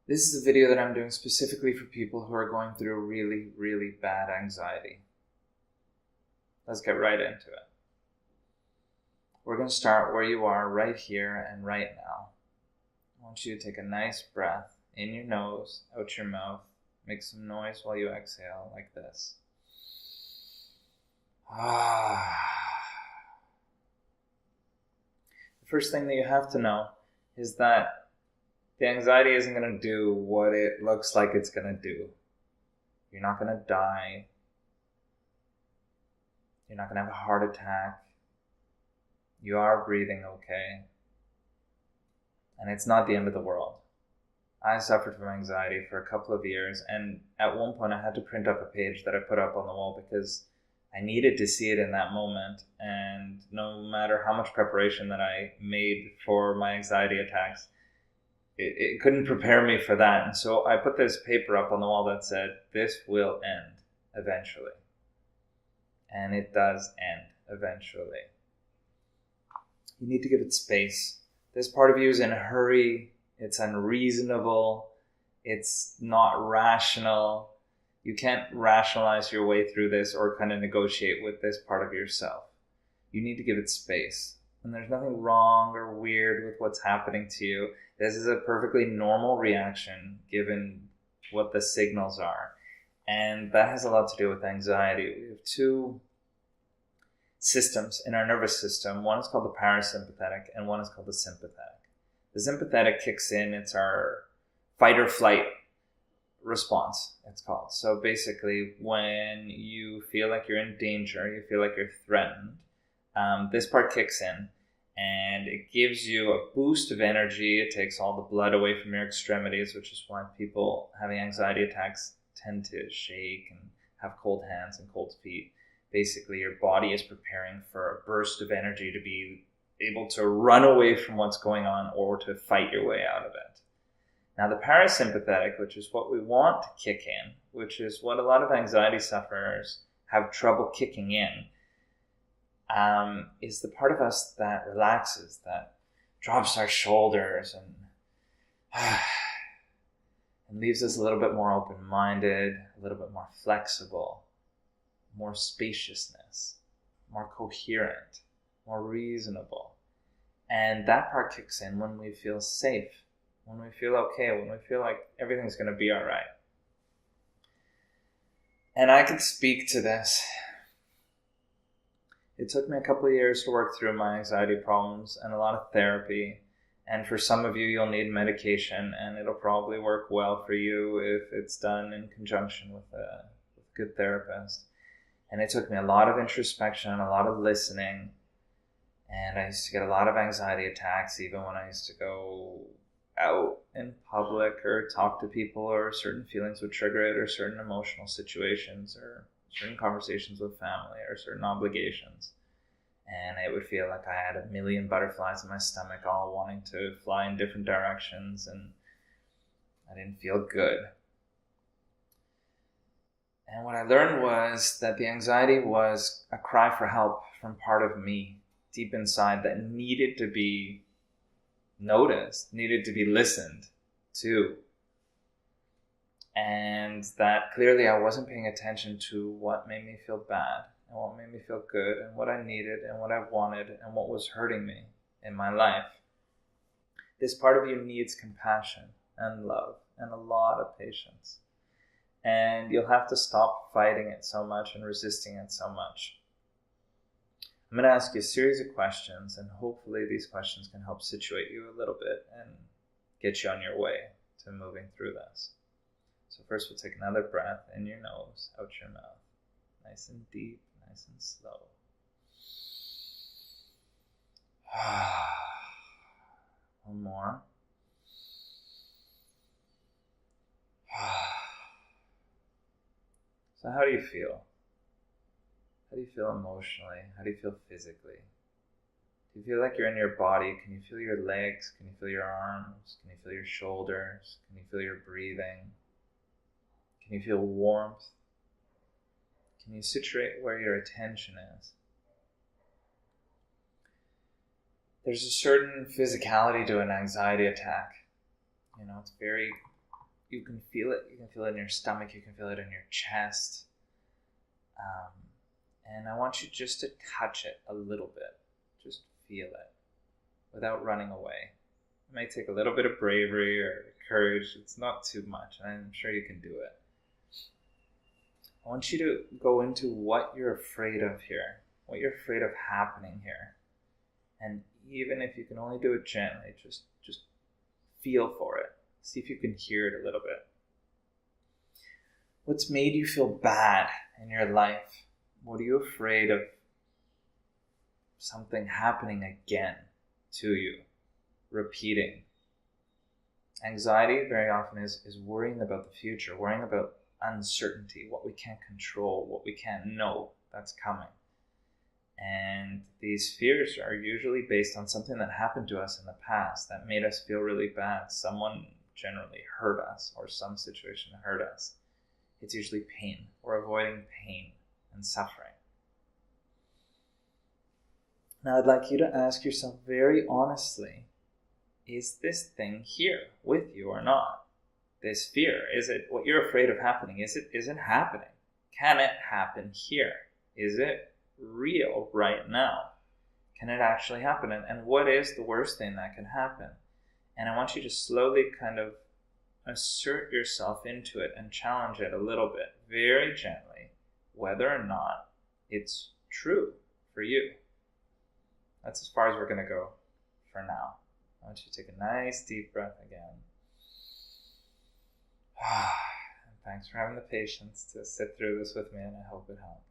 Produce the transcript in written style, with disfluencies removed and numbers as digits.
This is a video that I'm doing specifically for people who are going through really, really bad anxiety. Let's get right into it. We're going to start where you are right here and right now. I want you to take a nice breath in your nose, out your mouth. Make some noise while you exhale like this. The first thing that you have to know is that the anxiety isn't going to do what it looks like it's going to do. You're not going to die. You're not going to have a heart attack. You are breathing okay. And it's not the end of the world. I suffered from anxiety for a couple of years, and at one point I had to print up a page that I put up on the wall because I needed to see it in that moment, and no matter how much preparation that I made for my anxiety attacks, it couldn't prepare me for that. And so I put this paper up on the wall that said, "This will end eventually." And it does end eventually. You need to give it space. This part of you is in a hurry. It's unreasonable. It's not rational. You can't rationalize your way through this or kind of negotiate with this part of yourself. You need to give it space. And there's nothing wrong or weird with what's happening to you. This is a perfectly normal reaction given what the signals are. And that has a lot to do with anxiety. We have two systems in our nervous system. One is called the parasympathetic and one is called the sympathetic. The sympathetic kicks in. It's our fight or flight response, it's called. So basically, when you feel like you're in danger, you feel like you're threatened, this part kicks in and it gives you a boost of energy. It takes all the blood away from your extremities, which is why people having anxiety attacks tend to shake and have cold hands and cold feet. Basically, your body is preparing for a burst of energy to be able to run away from what's going on or to fight your way out of it. Now, the parasympathetic, which is what we want to kick in, which is what a lot of anxiety sufferers have trouble kicking in, is the part of us that relaxes, that drops our shoulders and leaves us a little bit more open-minded, a little bit more flexible, more spaciousness, more coherent, more reasonable. And that part kicks in when we feel safe, when we feel okay, when we feel like everything's going to be all right. And I can speak to this. It took me a couple of years to work through my anxiety problems and a lot of therapy. And for some of you, you'll need medication, and it'll probably work well for you if it's done in conjunction with a good therapist. And it took me a lot of introspection, a lot of listening. And I used to get a lot of anxiety attacks even when I used to go out in public or talk to people, or certain feelings would trigger it, or certain emotional situations, or certain conversations with family, or certain obligations. And it would feel like I had a million butterflies in my stomach all wanting to fly in different directions, and I didn't feel good. And what I learned was that the anxiety was a cry for help from part of me deep inside that needed to be noticed, needed to be listened to. And that clearly I wasn't paying attention to what made me feel bad and what made me feel good and what I needed and what I wanted and what was hurting me in my life. This part of you needs compassion and love and a lot of patience. And you'll have to stop fighting it so much and resisting it so much. I'm going to ask you a series of questions, and hopefully these questions can help situate you a little bit and get you on your way to moving through this. So first we'll take another breath in your nose, out your mouth. Nice and deep, nice and slow. One more. So how do you feel? How do you feel emotionally? How do you feel physically? Do you feel like you're in your body? Can you feel your legs? Can you feel your arms? Can you feel your shoulders? Can you feel your breathing? Can you feel warmth? Can you situate where your attention is? There's a certain physicality to an anxiety attack. You know, it's very you can feel it. You can feel it in your stomach. You can feel it in your chest. And I want you just to touch it a little bit. Just feel it without running away. It may take a little bit of bravery or courage. It's not too much. I'm sure you can do it. I want you to go into what you're afraid of here, what you're afraid of happening here. And even if you can only do it gently, just feel for it. See if you can hear it a little bit. What's made you feel bad in your life? What are you afraid of something happening again to you, repeating? Anxiety very often is worrying about the future, worrying about uncertainty, what we can't control, what we can't know that's coming. And these fears are usually based on something that happened to us in the past that made us feel really bad. Someone generally hurt us, or some situation hurt us. It's usually pain. We're avoiding pain and suffering. Now I'd like you to ask yourself very honestly, is this thing here with you or not? This fear, is it what you're afraid of happening? Is it happening? Can it happen here? Is it real right now? Can it actually happen? And what is the worst thing that can happen? And I want you to slowly kind of assert yourself into it and challenge it a little bit, very gently, whether or not it's true for you. That's as far as we're going to go for now. I want you to take a nice deep breath again. Thanks for having the patience to sit through this with me, and I hope it helped.